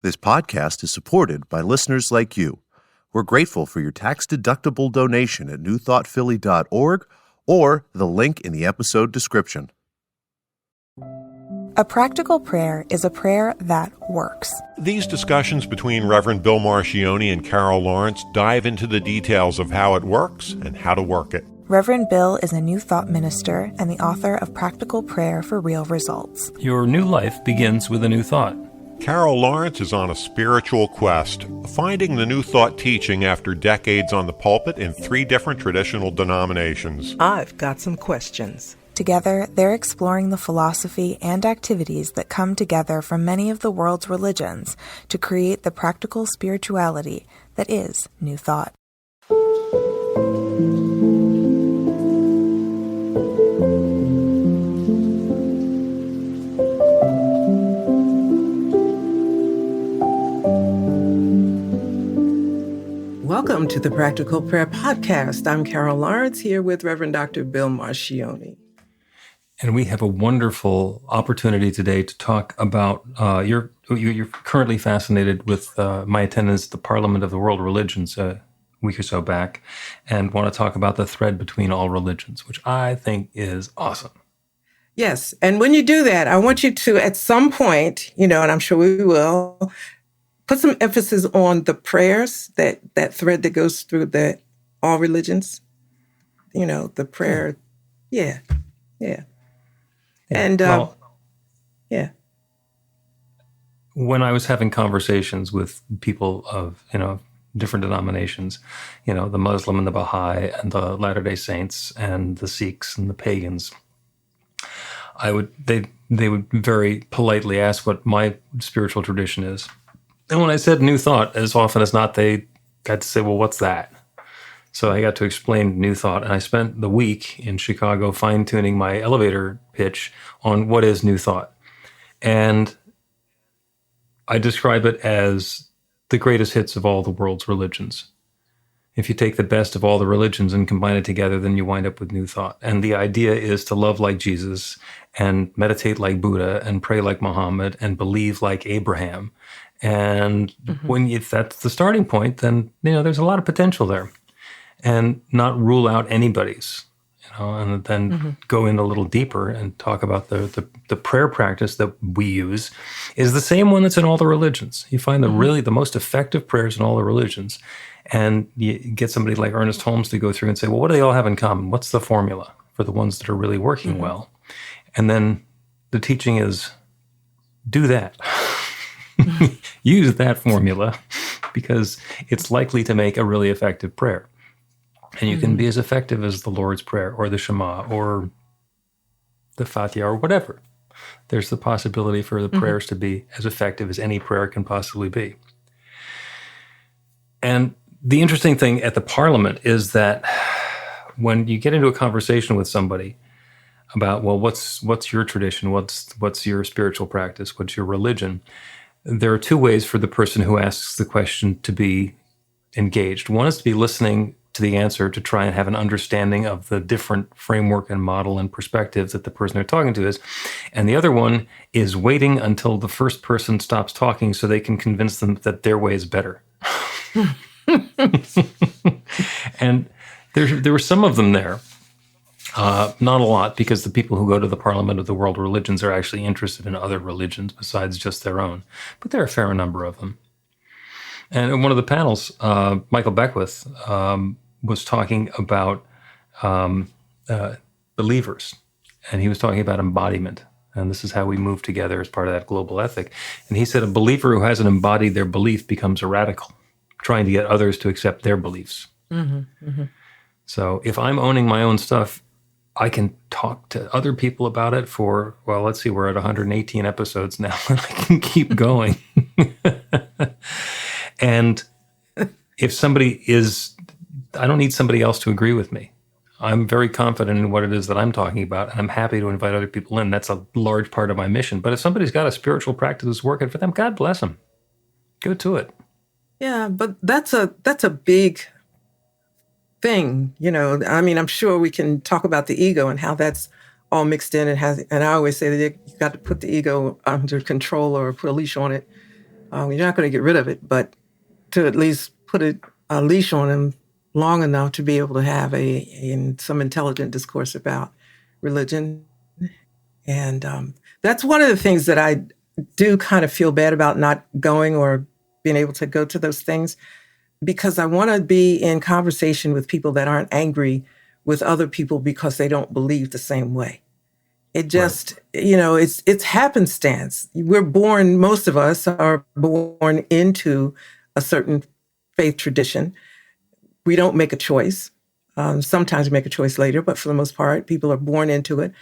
This podcast is supported by listeners like you. We're grateful for your tax-deductible donation at newthoughtphilly.org or the link in the episode description. A practical prayer is a prayer that works. These discussions between Reverend Bill Marcioni and Carol Lawrence dive into the details of how it works and how to work it. Reverend Bill is a New Thought minister and the author of Practical Prayer for Real Results. Your new life begins with a new thought. Carol Lawrence is on a spiritual quest, finding the New Thought teaching after decades on the pulpit in 3 different traditional denominations. I've got some questions. Together, they're exploring the philosophy and activities that come together from many of the world's religions to create the practical spirituality that is New Thought. Welcome to the Practical Prayer Podcast. I'm Carol Lawrence here with Reverend Dr. Bill Marcioni. And we have a wonderful opportunity today to talk about, you're currently fascinated with my attendance at the Parliament of the World Religions a week or so back, and want to talk about the thread between all religions, which I think is awesome. Yes, and when you do that, I want you to, at some point, and I'm sure we will, put some emphasis on the prayers, that thread that goes through all religions. The prayer. Yeah. And, when I was having conversations with people of, different denominations, the Muslim and the Baha'i and the Latter-day Saints and the Sikhs and the pagans, they would very politely ask what my spiritual tradition is. And when I said New Thought, as often as not, they had to say, well, what's that? So I got to explain New Thought, and I spent the week in Chicago fine-tuning my elevator pitch on what is New Thought. And I describe it as the greatest hits of all the world's religions. If you take the best of all the religions and combine it together, then you wind up with New Thought. And the idea is to love like Jesus and meditate like Buddha and pray like Muhammad and believe like Abraham. And if that's the starting point, then, there's a lot of potential there. And not rule out anybody's, and then go in a little deeper and talk about the prayer practice that we use is the same one that's in all the religions. You find the most effective prayers in all the religions. And you get somebody like Ernest Holmes to go through and say, well, what do they all have in common? What's the formula for the ones that are really working well? And then the teaching is, do that. Use that formula because it's likely to make a really effective prayer. And you can be as effective as the Lord's Prayer or the Shema or the Fatiha or whatever. There's the possibility for the prayers to be as effective as any prayer can possibly be. And the interesting thing at the Parliament is that when you get into a conversation with somebody about, well, what's your tradition? What's your spiritual practice? What's your religion? There are 2 ways for the person who asks the question to be engaged. One is to be listening to the answer to try and have an understanding of the different framework and model and perspective that the person they're talking to is. And the other one is waiting until the first person stops talking so they can convince them that their way is better. And there were some of them there. Not a lot, because the people who go to the Parliament of the World Religions are actually interested in other religions besides just their own. But there are a fair number of them. And in one of the panels, Michael Beckwith was talking about believers, and he was talking about embodiment. And this is how we move together as part of that global ethic. And he said a believer who hasn't embodied their belief becomes a radical, trying to get others to accept their beliefs. So if I'm owning my own stuff, I can talk to other people about it for, well, let's see, we're at 118 episodes now, and I can keep going. And if somebody I don't need somebody else to agree with me. I'm very confident in what it is that I'm talking about, and I'm happy to invite other people in. That's a large part of my mission. But if somebody's got a spiritual practice that's working for them, God bless them. Go to it. Yeah, but that's a big thing, I'm sure we can talk about the ego and how that's all mixed in, and I always say that you got to put the ego under control or put a leash on it You're not going to get rid of it, but to at least put a leash on them long enough to be able to have some intelligent discourse about religion. And that's one of the things that I do kind of feel bad about not going or being able to go to those things, because I want to be in conversation with people that aren't angry with other people because they don't believe the same way. It just, it's happenstance. We're born, most of us are born into a certain faith tradition. We don't make a choice. Sometimes we make a choice later, but for the most part, people are born into it.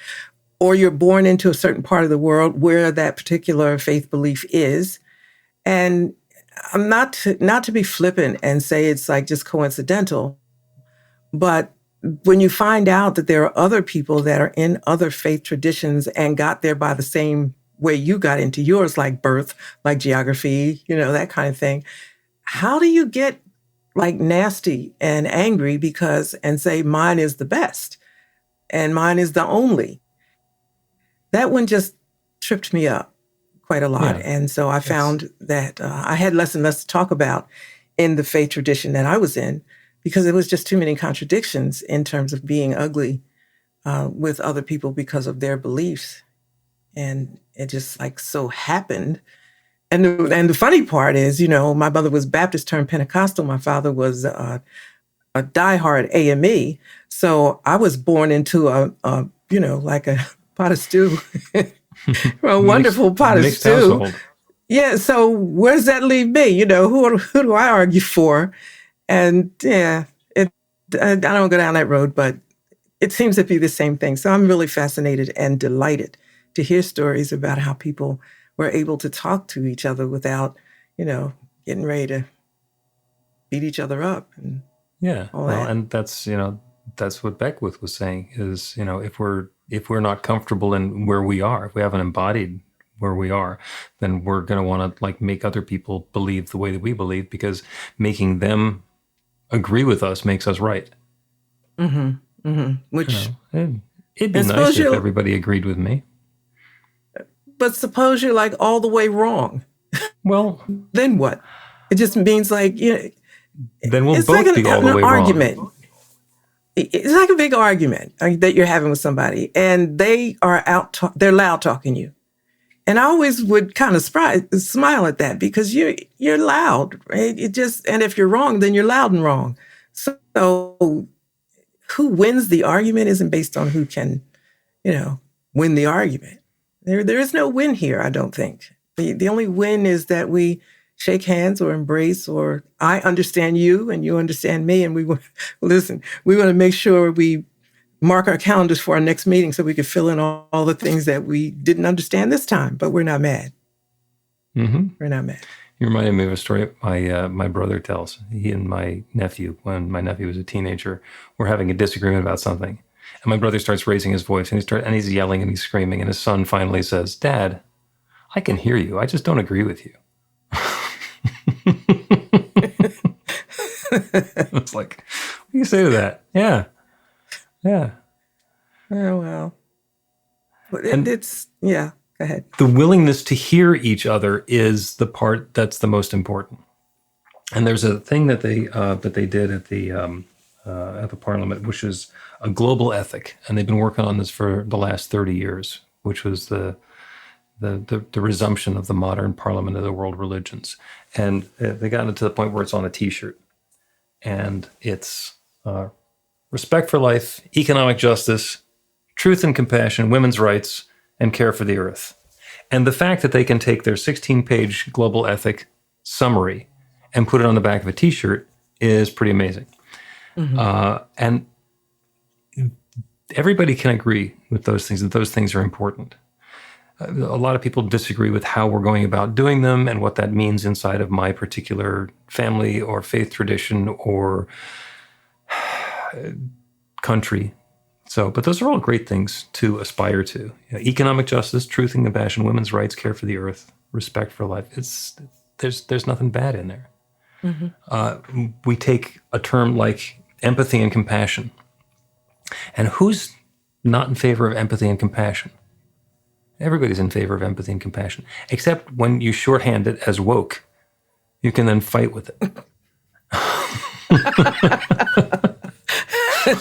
Or you're born into a certain part of the world where that particular faith belief is. And I'm not to be flippant and say it's like just coincidental, but when you find out that there are other people that are in other faith traditions and got there by the same way you got into yours, like birth, like geography, that kind of thing, how do you get like nasty and angry and say mine is the best and mine is the only? That one just tripped me up quite a lot. Yeah. And so I found that I had less and less to talk about in the faith tradition that I was in, because it was just too many contradictions in terms of being ugly with other people because of their beliefs. And it just like so happened. And the funny part is, my mother was Baptist turned Pentecostal. My father was a diehard AME. So I was born into like a pot of stew, a wonderful pot of stew. Household. Yeah. So where does that leave me? Who do I argue for? And I don't go down that road, but it seems to be the same thing. So I'm really fascinated and delighted to hear stories about how people were able to talk to each other without, getting ready to beat each other up. And all that. And that's what Beckwith was saying is, if we're not comfortable in where we are, if we haven't embodied where we are, then we're going to want to like make other people believe the way that we believe, because making them agree with us makes us right. Mm-hmm. Mm-hmm. Which it'd be nice if everybody agreed with me. But suppose you're like all the way wrong. Well, then what? It just means like then we'll both like be all the way argument. Wrong. It's like a big argument that you're having with somebody, and they are they're loud talking you. And I always would kind of smile at that, because you're loud, right? And if you're wrong, then you're loud and wrong. So who wins the argument isn't based on who can, win the argument. There is no win here, I don't think. The only win is that we shake hands or embrace, or I understand you and you understand me, and we want to make sure we mark our calendars for our next meeting so we can fill in all the things that we didn't understand this time, but we're not mad. Mm-hmm. We're not mad. You reminded me of a story my brother tells. He and my nephew, when my nephew was a teenager, were having a disagreement about something. And my brother starts raising his voice, and he's yelling and he's screaming, and his son finally says, "Dad, I can hear you. I just don't agree with you." It's like, what do you say to that? Yeah. Oh, well. Go ahead. The willingness to hear each other is the part that's the most important. And there's a thing that they did at the Parliament, which is a global ethic, and they've been working on this for the last 30 years, which was the resumption of the modern Parliament of the world religions. And they got it to the point where it's on a T-shirt, and it's respect for life, economic justice, truth and compassion, women's rights, and care for the earth. And the fact that they can take their 16-page global ethic summary and put it on the back of a T-shirt is pretty amazing. Mm-hmm. And everybody can agree with those things, that those things are important. A lot of people disagree with how we're going about doing them and what that means inside of my particular family or faith tradition or country. But those are all great things to aspire to. Economic justice, truth and compassion, women's rights, care for the earth, respect for life. There's nothing bad in there. Mm-hmm. We take a term like empathy and compassion. And who's not in favor of empathy and compassion? Everybody's in favor of empathy and compassion, except when you shorthand it as woke. You can then fight with it.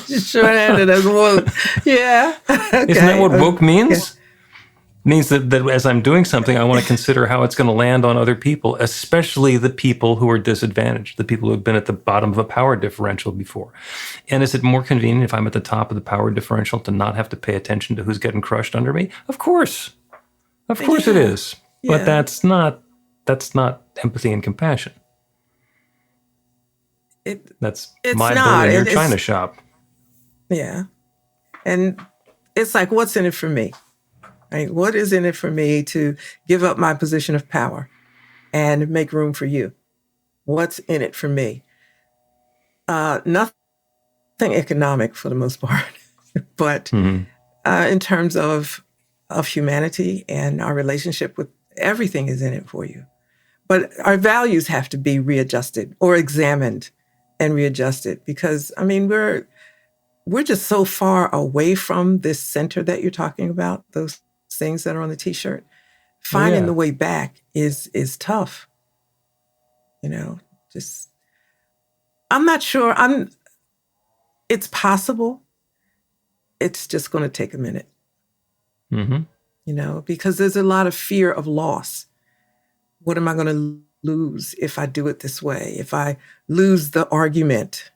Short-handed as woke. Yeah. Okay. Isn't that what woke means? It means that as I'm doing something, I want to consider how it's going to land on other people, especially the people who are disadvantaged, the people who have been at the bottom of a power differential before. And is it more convenient if I'm at the top of the power differential to not have to pay attention to who's getting crushed under me? Of course. Of course it is. But that's not empathy and compassion. That's my bull in your China shop. Yeah. And it's like, what's in it for me? Right? What is in it for me to give up my position of power and make room for you? What's in it for me? Nothing economic for the most part, but in terms of humanity and our relationship with everything is in it for you. But our values have to be readjusted or examined and readjusted because, I mean, we're just so far away from this center that you're talking about, those things that are on the T-shirt. Finding the way back is tough. You know, just, I'm not sure. It's possible. It's just going to take a minute. Mm-hmm. You know, because there's a lot of fear of loss. What am I going to lose if I do it this way? If I lose the argument,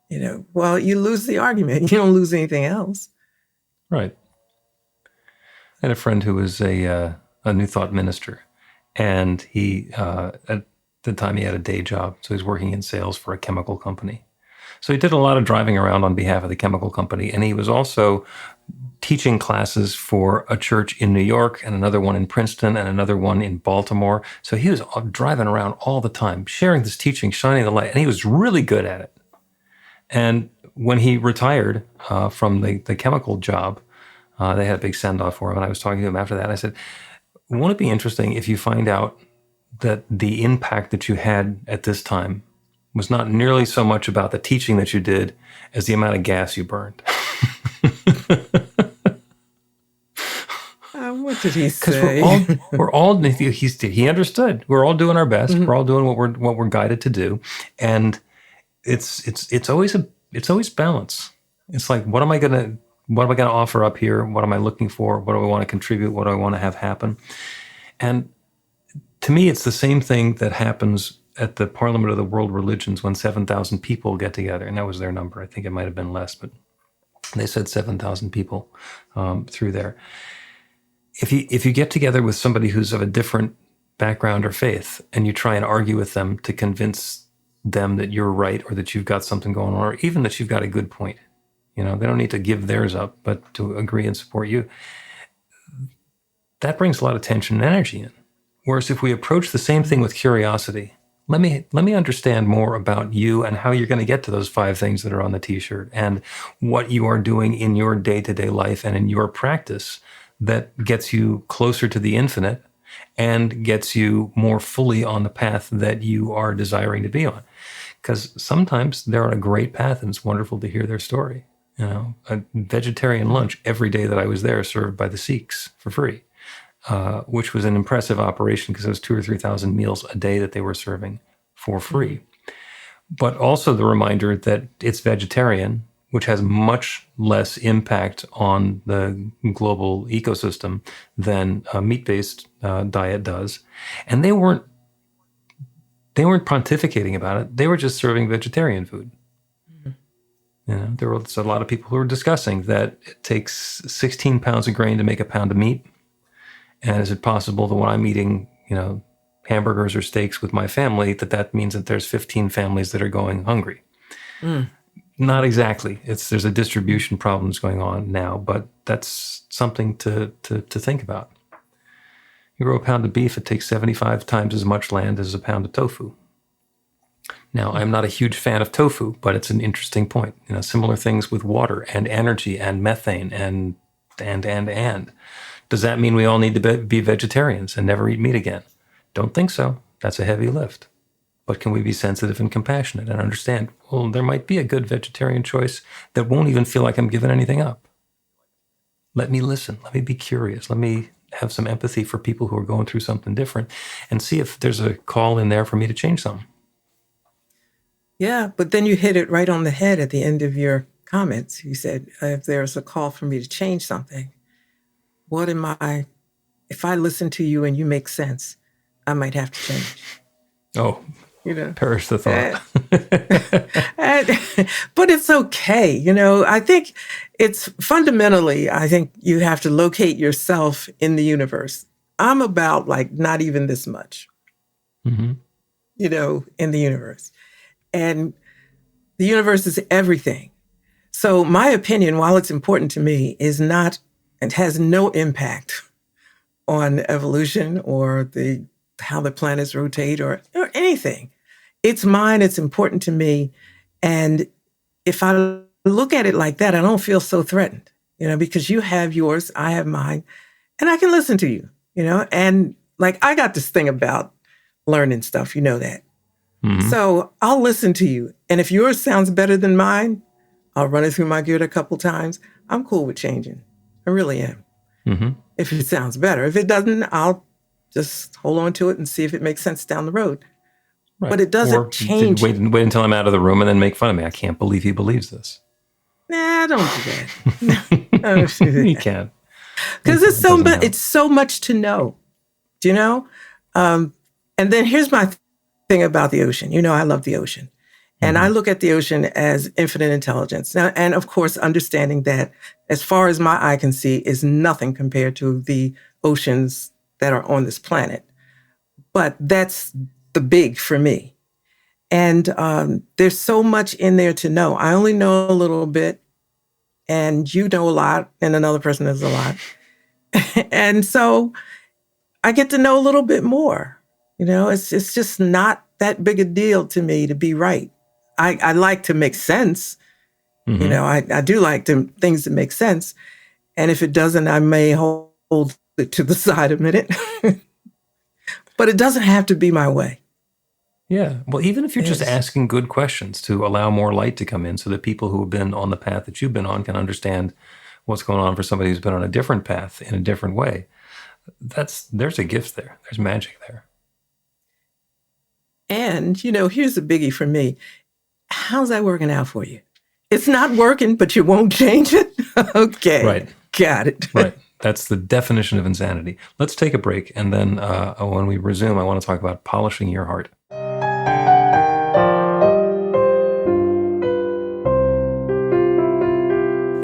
you know, well, you lose the argument. You don't lose anything else. Right. I had a friend who was a New Thought minister, and he, at the time, he had a day job, so he was working in sales for a chemical company. So he did a lot of driving around on behalf of the chemical company, and he was also teaching classes for a church in New York and another one in Princeton and another one in Baltimore. So he was driving around all the time, sharing this teaching, shining the light, and he was really good at it. And when he retired from the chemical job, they had a big send-off for him, and I was talking to him after that. I said, won't it be interesting if you find out that the impact that you had at this time was not nearly so much about the teaching that you did as the amount of gas you burned? What did he say? Because he understood. We're all doing our best. Mm-hmm. We're all doing what we're guided to do, and it's always balance. It's like, what am I gonna offer up here? What am I looking for? What do I want to contribute? What do I want to have happen? And to me, it's the same thing that happens at the Parliament of the World Religions when 7,000 people get together, and that was their number. I think it might have been less, but they said 7,000 people through there. If you get together with somebody who's of a different background or faith, and you try and argue with them to convince them that you're right or that you've got something going on, or even that you've got a good point, you know, they don't need to give theirs up, but to agree and support you. That brings a lot of tension and energy in. Whereas if we approach the same thing with curiosity, let me understand more about you and how you're going to get to those 5 things that are on the T-shirt and what you are doing in your day-to-day life and in your practice that gets you closer to the infinite and gets you more fully on the path that you are desiring to be on. Because sometimes they're on a great path and it's wonderful to hear their story. You know, a vegetarian lunch every day that I was there served by the Sikhs for free, which was an impressive operation because it was 2,000 or 3,000 meals a day that they were serving for free. But also the reminder that it's vegetarian, which has much less impact on the global ecosystem than a meat-based diet does. And they weren't pontificating about it. They were just serving vegetarian food. You know, there was a lot of people who were discussing that it takes 16 pounds of grain to make a pound of meat. And is it possible that when I'm eating, you know, hamburgers or steaks with my family, that means that there's 15 families that are going hungry? Not exactly. There's a distribution problem that's going on now, but that's something to think about. You grow a pound of beef, it takes 75 times as much land as a pound of tofu. Now, I'm not a huge fan of tofu, but it's an interesting point. You know, similar things with water and energy and methane and. Does that mean we all need to be vegetarians and never eat meat again? Don't think so. That's a heavy lift. But can we be sensitive and compassionate and understand, well, there might be a good vegetarian choice that won't even feel like I'm giving anything up. Let me listen. Let me be curious. Let me have some empathy for people who are going through something different and see if there's a call in there for me to change something. Yeah, but then you hit it right on the head at the end of your comments. You said, if there's a call for me to change something, if I listen to you and you make sense, I might have to change. Oh, perish the thought. But it's okay. I think I think you have to locate yourself in the universe. I'm about not even this much, in the universe. And the universe is everything. So my opinion, while it's important to me, is not and has no impact on evolution or how the planets rotate or anything. It's mine. It's important to me. And if I look at it like that, I don't feel so threatened, because you have yours, I have mine, and I can listen to you, and I got this thing about learning stuff, that. Mm-hmm. So I'll listen to you. And if yours sounds better than mine, I'll run it through my gear a couple times. I'm cool with changing. I really am. Mm-hmm. If it sounds better. If it doesn't, I'll just hold on to it and see if it makes sense down the road. Right. But it doesn't change. Wait until I'm out of the room and then make fun of me. I can't believe he believes this. Nah, don't do that. Don't do that. You can't. Because it's so much to know. Do you know? And then here's my thing about the ocean. I love the ocean. And I look at the ocean as infinite intelligence. Now, and of course, understanding that as far as my eye can see is nothing compared to the oceans that are on this planet. But that's the big for me. And there's so much in there to know. I only know a little bit, and you know a lot, and another person knows a lot. And so I get to know a little bit more. It's just not that big a deal to me to be right. I like to make sense. Mm-hmm. I do like things that make sense. And if it doesn't, I may hold it to the side a minute. But it doesn't have to be my way. Yeah. Well, even if you're just asking good questions to allow more light to come in so that people who have been on the path that you've been on can understand what's going on for somebody who's been on a different path in a different way. There's a gift there. There's magic there. And, here's a biggie for me. How's that working out for you? It's not working, but you won't change it? Okay. Right. Got it. Right. That's the definition of insanity. Let's take a break. And then when we resume, I want to talk about polishing your heart.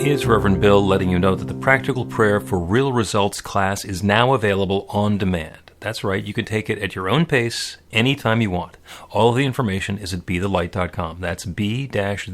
It's Reverend Bill letting you know that the Practical Prayer for Real Results class is now available on demand. That's right, you can take it at your own pace, anytime you want. All of the information is at bethelight.com. That's b-the-light.com.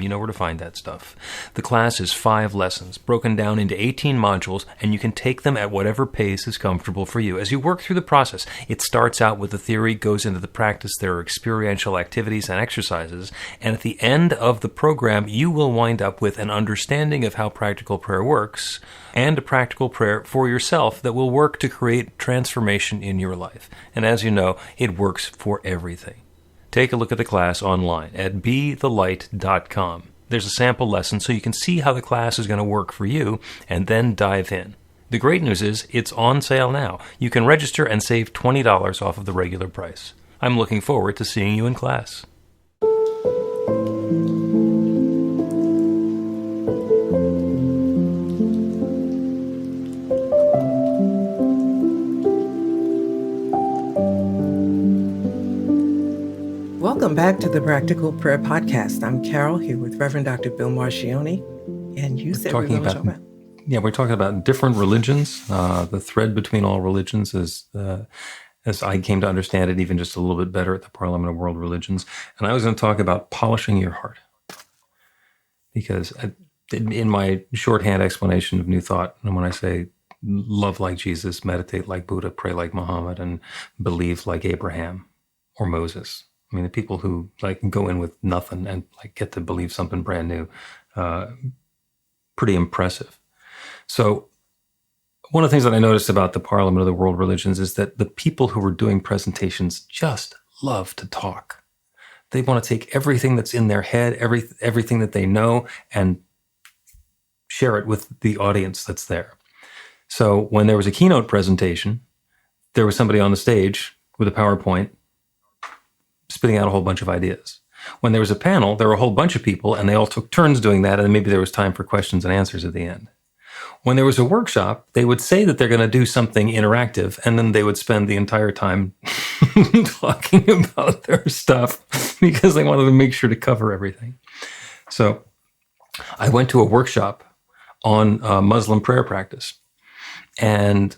You know where to find that stuff. The class is 5 lessons, broken down into 18 modules, and you can take them at whatever pace is comfortable for you. As you work through the process, it starts out with the theory, goes into the practice, there are experiential activities and exercises, and at the end of the program, you will wind up with an understanding of how practical prayer works, and a practical prayer for yourself that will work to create transformation in your life. And as you know, it works for everything. Take a look at the class online at bethelight.com. There's a sample lesson so you can see how the class is going to work for you and then dive in. The great news is it's on sale now. You can register and save $20 off of the regular price. I'm looking forward to seeing you in class. Welcome back to the Practical Prayer Podcast. I'm Carol here with Reverend Dr. Bill Marcioni. And you said we're going to talk about... Yeah, we're talking about different religions. The thread between all religions is, as I came to understand it, even just a little bit better at the Parliament of World Religions. And I was going to talk about polishing your heart. Because in my shorthand explanation of New Thought, and when I say love like Jesus, meditate like Buddha, pray like Muhammad, and believe like Abraham or Moses. I mean, the people who go in with nothing and get to believe something brand new, pretty impressive. So one of the things that I noticed about the Parliament of the World Religions is that the people who were doing presentations just love to talk. They want to take everything that's in their head, everything that they know, and share it with the audience that's there. So when there was a keynote presentation, there was somebody on the stage with a PowerPoint spitting out a whole bunch of ideas. When there was a panel, there were a whole bunch of people, and they all took turns doing that, and maybe there was time for questions and answers at the end. When there was a workshop, they would say that they're going to do something interactive, and then they would spend the entire time talking about their stuff because they wanted to make sure to cover everything. So I went to a workshop on Muslim prayer practice, and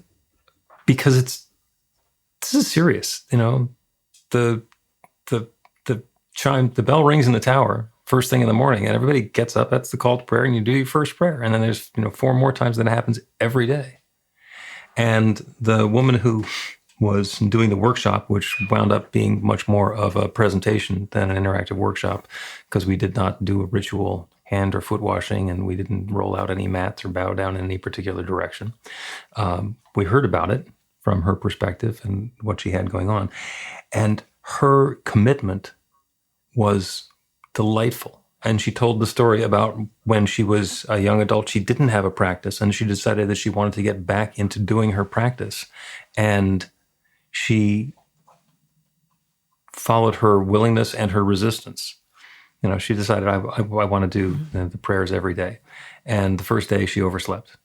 because this is serious, the bell rings in the tower first thing in the morning, and everybody gets up. That's the call to prayer, and you do your first prayer. And then there's 4 more times that it happens every day. And the woman who was doing the workshop, which wound up being much more of a presentation than an interactive workshop, because we did not do a ritual hand or foot washing, and we didn't roll out any mats or bow down in any particular direction. We heard about it from her perspective and what she had going on. And her commitment was delightful. And she told the story about when she was a young adult, she didn't have a practice, and she decided that she wanted to get back into doing her practice. And she followed her willingness and her resistance. She decided, I want to do the prayers every day. And the first day she overslept.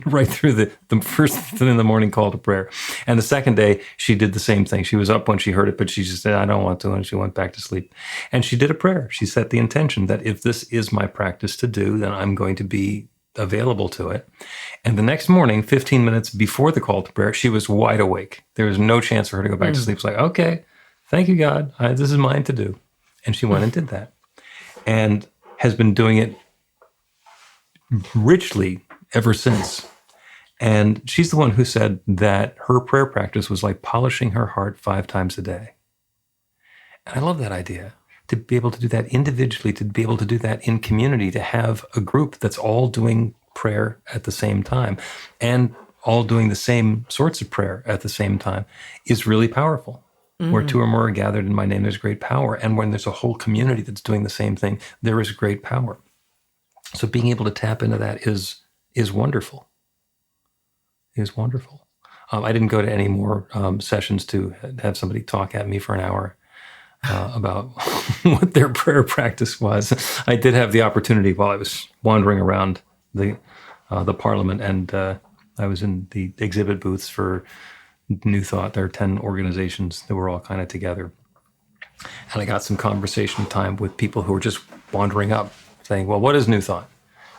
Right through the first thing in the morning call to prayer. And the second day, she did the same thing. She was up when she heard it, but she just said, I don't want to, and she went back to sleep. And she did a prayer. She set the intention that if this is my practice to do, then I'm going to be available to it. And the next morning, 15 minutes before the call to prayer, she was wide awake. There was no chance for her to go back to sleep. It's like, okay, thank you, God. This is mine to do. And she went and did that. And has been doing it richly ever since. And she's the one who said that her prayer practice was like polishing her heart 5 times a day. And I love that idea, to be able to do that individually, to be able to do that in community, to have a group that's all doing prayer at the same time and all doing the same sorts of prayer at the same time is really powerful. Mm-hmm. Where 2 or more are gathered in my name, there's great power. And when there's a whole community that's doing the same thing, there is great power. So being able to tap into that is wonderful. Is wonderful. I didn't go to any more sessions to have somebody talk at me for an hour about what their prayer practice was. I did have the opportunity while I was wandering around the Parliament, and I was in the exhibit booths for New Thought. There are 10 organizations that were all kind of together. And I got some conversation time with people who were just wandering up saying, well, what is New Thought?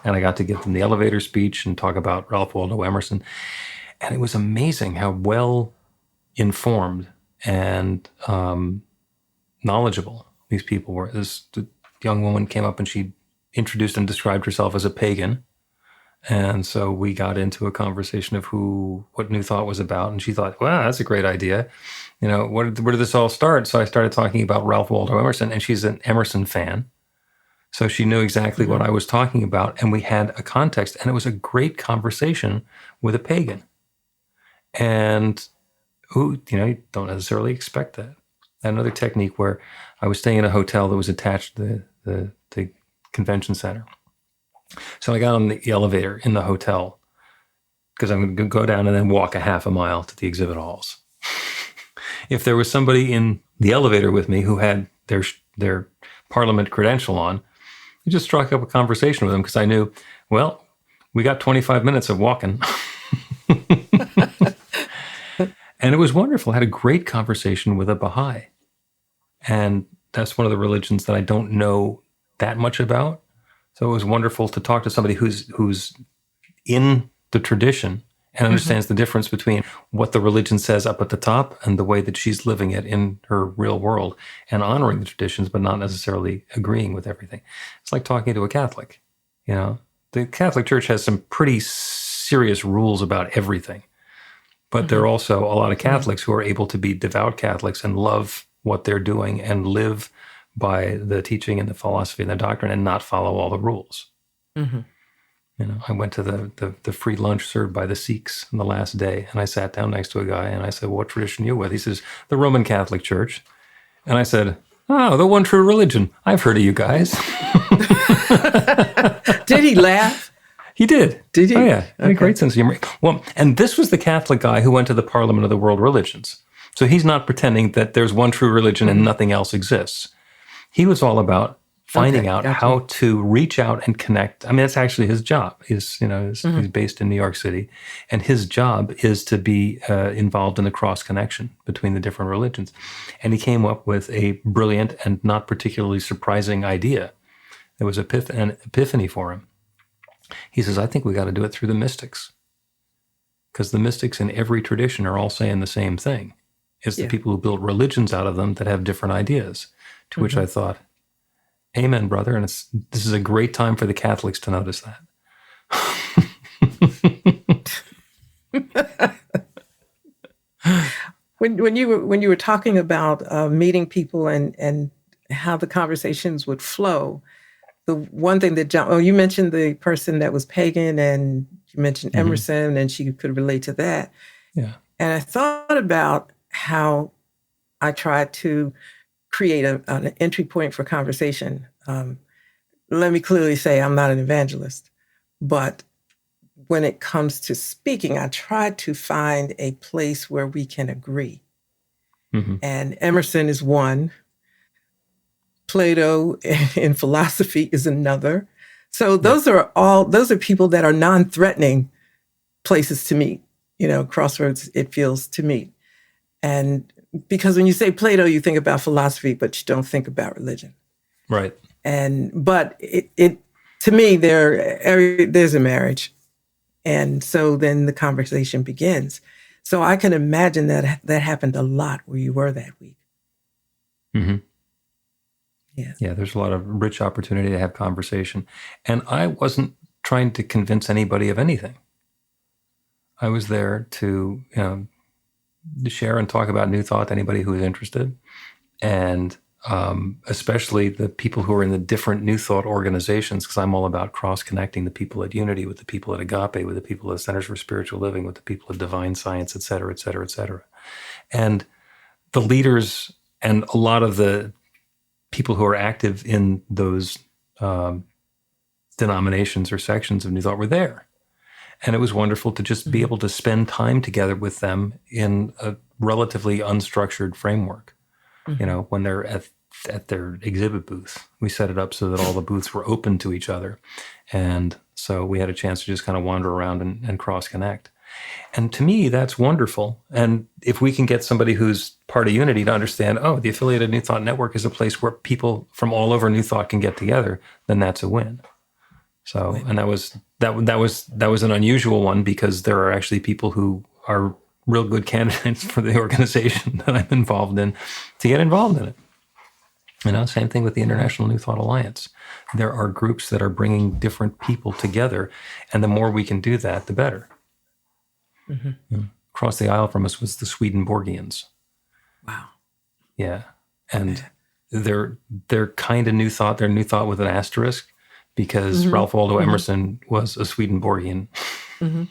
And I got to give them the elevator speech and talk about Ralph Waldo Emerson. And it was amazing how well informed and knowledgeable these people were. This young woman came up and she introduced and described herself as a pagan. And so we got into a conversation of what New Thought was about. And she thought, wow, that's a great idea. Where did this all start? So I started talking about Ralph Waldo Emerson, and she's an Emerson fan. So she knew exactly what I was talking about, and we had a context, and it was a great conversation with a pagan. And who, you don't necessarily expect that. Another technique where I was staying in a hotel that was attached to the convention center. So I got on the elevator in the hotel because I'm going to go down and then walk a half a mile to the exhibit halls. If there was somebody in the elevator with me who had their Parliament credential on, I just struck up a conversation with them because I knew, well, we got 25 minutes of walking. And it was wonderful. I had a great conversation with a Baha'i. And that's one of the religions that I don't know that much about. So it was wonderful to talk to somebody who's in the tradition and understands the difference between what the religion says up at the top and the way that she's living it in her real world and honoring the traditions, but not necessarily agreeing with everything. It's like talking to a Catholic. The Catholic Church has some pretty serious rules about everything, but there are also a lot of Catholics who are able to be devout Catholics and love what they're doing and live by the teaching and the philosophy and the doctrine and not follow all the rules. Mm-hmm. I went to the free lunch served by the Sikhs on the last day, and I sat down next to a guy, and I said, what tradition are you with? He says, the Roman Catholic Church. And I said, oh, the one true religion. I've heard of you guys. Did he laugh? He did. Did he? Oh, yeah. He had a Okay. great sense of humor. Well, and this was the Catholic guy who went to the Parliament of the World Religions. So he's not pretending that there's one true religion and nothing else exists. He was all about finding out gotcha. how to reach out and connect. I mean, that's actually his job. He's based in New York City, and his job is to be involved in the cross connection between the different religions. And he came up with a brilliant and not particularly surprising idea. There was an epiphany for him. He says, I think we got to do it through the mystics. Because the mystics in every tradition are all saying the same thing. It's the people who built religions out of them that have different ideas. To which I thought, amen, brother. And this is a great time for the Catholics to notice that. When you were talking about meeting people and how the conversations would flow, the one thing that you mentioned the person that was pagan, and you mentioned Emerson, and she could relate to that. Yeah. And I thought about how I tried to create an entry point for conversation. Let me clearly say I'm not an evangelist, but when it comes to speaking, I try to find a place where we can agree. And Emerson is one. Plato in philosophy is another. So those are people that are non-threatening places to meet. Crossroads, it feels to meet. And because when you say Plato, you think about philosophy, but you don't think about religion. Right. But it to me, there's a marriage. And so then the conversation begins. So I can imagine that happened a lot where you were that week. Mm-hmm. Yeah. Yeah, there's a lot of rich opportunity to have conversation. And I wasn't trying to convince anybody of anything. I was there to share and talk about New Thought to anybody who is interested. And especially the people who are in the different New Thought organizations, because I'm all about cross-connecting the people at Unity with the people at Agape, with the people at Centers for Spiritual Living, with the people at Divine Science, et cetera, et cetera, et cetera. And the leaders and a lot of the people who are active in those denominations or sections of New Thought were there. And it was wonderful to just be able to spend time together with them in a relatively unstructured framework. When they're at their exhibit booth, we set it up so that all the booths were open to each other. And so we had a chance to just kind of wander around and cross-connect. And to me, that's wonderful. And if we can get somebody who's part of Unity to understand, the Affiliated New Thought Network is a place where people from all over New Thought can get together, then that's a win. So, and that was an unusual one, because there are actually people who are real good candidates for the organization that I'm involved in to get involved in it. Same thing with the International New Thought Alliance. There are groups that are bringing different people together, and the more we can do that, the better. Across the aisle from us was the Swedenborgians. Wow. Yeah. And they're kind of New Thought. They're New Thought with an asterisk, because Ralph Waldo Emerson was a Swedenborgian. And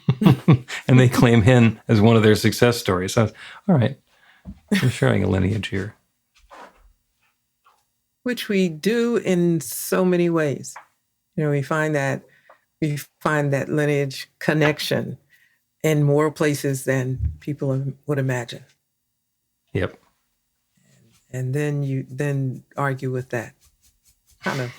they claim him as one of their success stories. So, all right, we're sharing a lineage here. Which we do in so many ways. We find that lineage connection in more places than people would imagine. Yep. And then you argue with that. Kind of.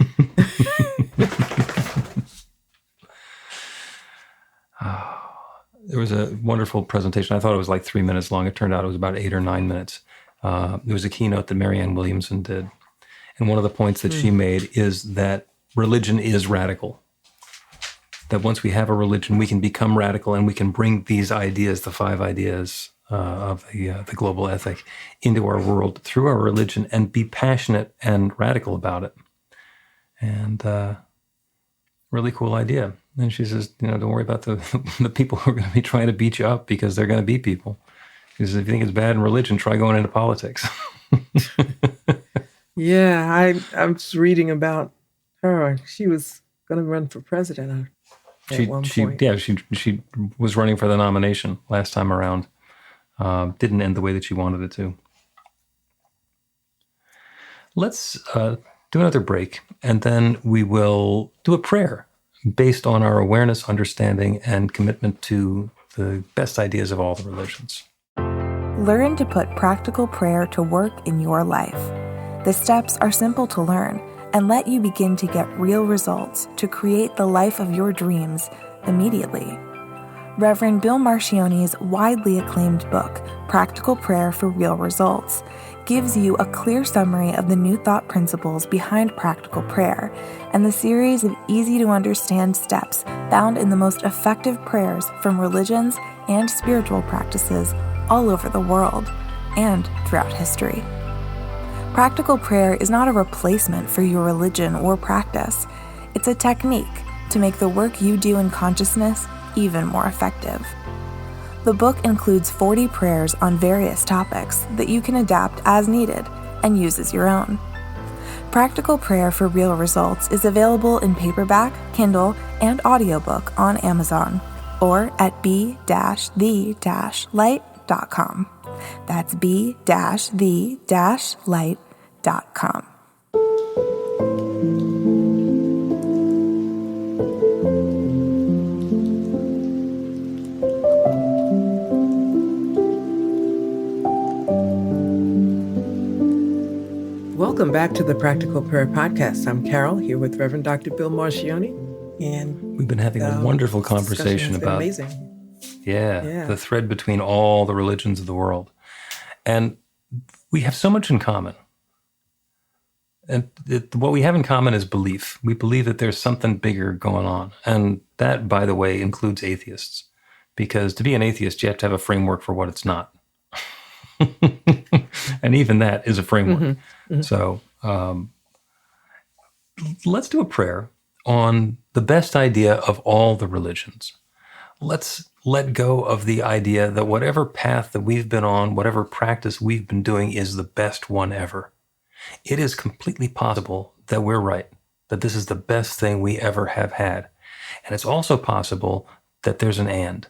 There was a wonderful presentation. I thought it was like 3 minutes long. It turned out it was about 8 or 9 minutes. It was a keynote that Marianne Williamson did. And one of the points that she made is that religion is radical. That once we have a religion, we can become radical, and we can bring these ideas, the 5 ideas of the global ethic, into our world through our religion, and be passionate and radical about it. And really cool idea. And she says, don't worry about the people who are going to be trying to beat you up, because they're going to beat people. She says, if you think it's bad in religion, try going into politics. Yeah, I was reading about her. She was going to run for president at one point. Yeah, she was running for the nomination last time around. Didn't end the way that she wanted it to. Let's do another break, and then we will do a prayer. based on our awareness, understanding, and commitment to the best ideas of all the religions. Learn to put practical prayer to work in your life. The steps are simple to learn and let you begin to get real results to create the life of your dreams immediately. Reverend Bill Marcioni's widely acclaimed book, Practical Prayer for Real Results, gives you a clear summary of the New Thought principles behind practical prayer and the series of easy-to-understand steps found in the most effective prayers from religions and spiritual practices all over the world and throughout history. Practical prayer is not a replacement for your religion or practice. It's a technique to make the work you do in consciousness even more effective. The book includes 40 prayers on various topics that you can adapt as needed and use as your own. Practical Prayer for Real Results is available in paperback, Kindle, and audiobook on Amazon or at b-the-light.com. That's b-the-light.com. Welcome back to the Practical Prayer Podcast. I'm Carol, here with Reverend Dr. Bill Marcioni. And we've been having a wonderful conversation about the thread between all the religions of the world. And we have so much in common. And what we have in common is belief. We believe that there's something bigger going on. And that, by the way, includes atheists. Because to be an atheist, you have to have a framework for what it's not. And even that is a framework. Mm-hmm. Mm-hmm. So let's do a prayer on the best idea of all the religions. Let's let go of the idea that whatever path that we've been on, whatever practice we've been doing is the best one ever. It is completely possible that we're right, that this is the best thing we ever have had. And it's also possible that there's an and,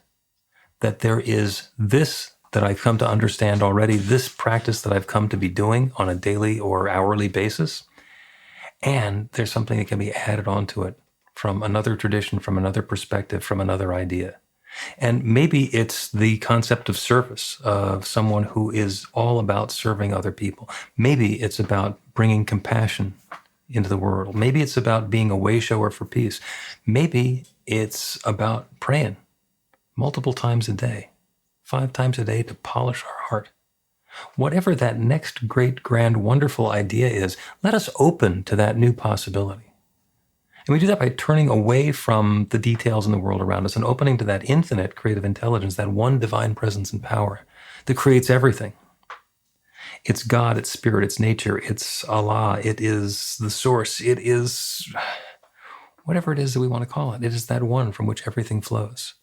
that there is this that I've come to understand already, this practice that I've come to be doing on a daily or hourly basis, and there's something that can be added onto it from another tradition, from another perspective, from another idea. And maybe it's the concept of service, of someone who is all about serving other people. Maybe it's about bringing compassion into the world. Maybe it's about being a way shower for peace. Maybe it's about praying multiple times a day, 5 times a day to polish our heart. Whatever that next great, grand, wonderful idea is, let us open to that new possibility. And we do that by turning away from the details in the world around us and opening to that infinite creative intelligence, that one divine presence and power that creates everything. It's God, it's spirit, it's nature, it's Allah, it is the source, it is whatever it is that we want to call it. It is that one from which everything flows.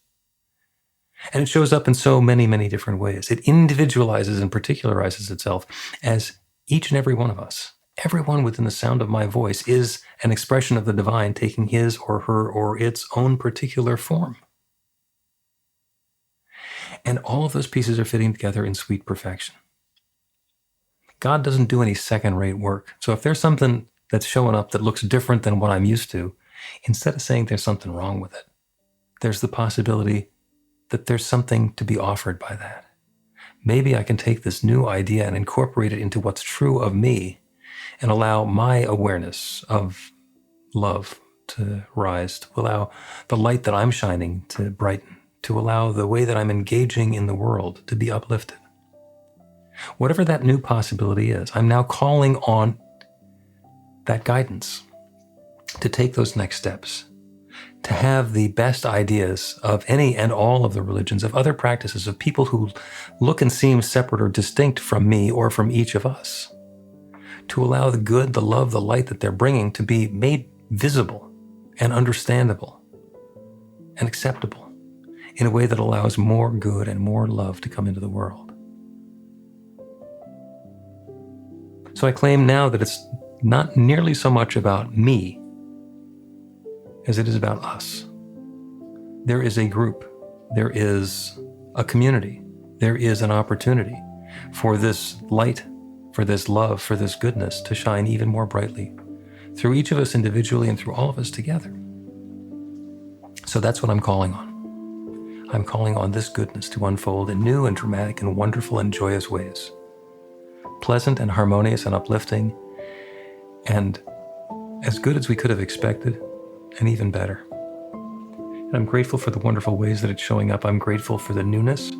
And it shows up in so many, many different ways. It individualizes and particularizes itself as each and every one of us. Everyone within the sound of my voice is an expression of the divine taking his or her or its own particular form. And all of those pieces are fitting together in sweet perfection. God doesn't do any second-rate work. So if there's something that's showing up that looks different than what I'm used to, instead of saying there's something wrong with it, there's the possibility that there's something to be offered by that. Maybe I can take this new idea and incorporate it into what's true of me and allow my awareness of love to rise, to allow the light that I'm shining to brighten, to allow the way that I'm engaging in the world to be uplifted. Whatever that new possibility is, I'm now calling on that guidance to take those next steps, to have the best ideas of any and all of the religions, of other practices, of people who look and seem separate or distinct from me or from each of us, to allow the good, the love, the light that they're bringing to be made visible and understandable and acceptable in a way that allows more good and more love to come into the world. So I claim now that it's not nearly so much about me as it is about us. There is a group, there is a community, there is an opportunity for this light, for this love, for this goodness to shine even more brightly through each of us individually and through all of us together. So that's what I'm calling on. I'm calling on this goodness to unfold in new and dramatic and wonderful and joyous ways. Pleasant and harmonious and uplifting, and as good as we could have expected, and even better. And I'm grateful for the wonderful ways that it's showing up. I'm grateful for the newness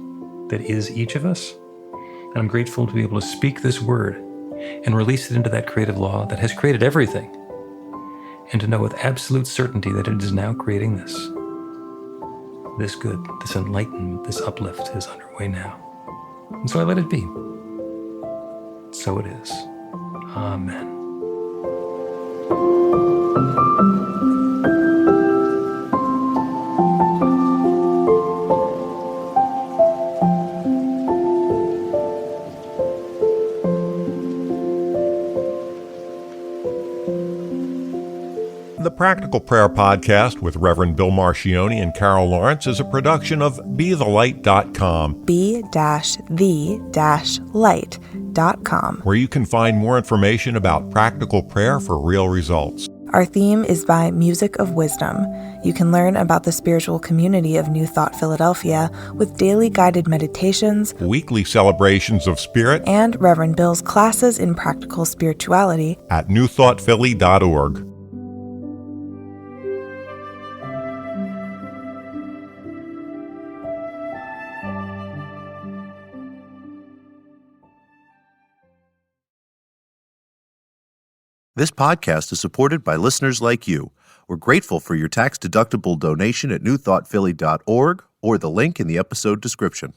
that is each of us. And I'm grateful to be able to speak this word and release it into that creative law that has created everything. And to know with absolute certainty that it is now creating this. This good, this enlightenment, this uplift is underway now. And so I let it be. So it is. Amen. The Practical Prayer Podcast with Reverend Bill Marcioni and Carol Lawrence is a production of BeTheLight.com. be-the-light.com. Where you can find more information about practical prayer for real results. Our theme is by Music of Wisdom. You can learn about the spiritual community of New Thought Philadelphia with daily guided meditations, Weekly celebrations of spirit, and Reverend Bill's classes in practical spirituality at newthoughtphilly.org. This podcast is supported by listeners like you. We're grateful for your tax-deductible donation at newthoughtphilly.org or the link in the episode description.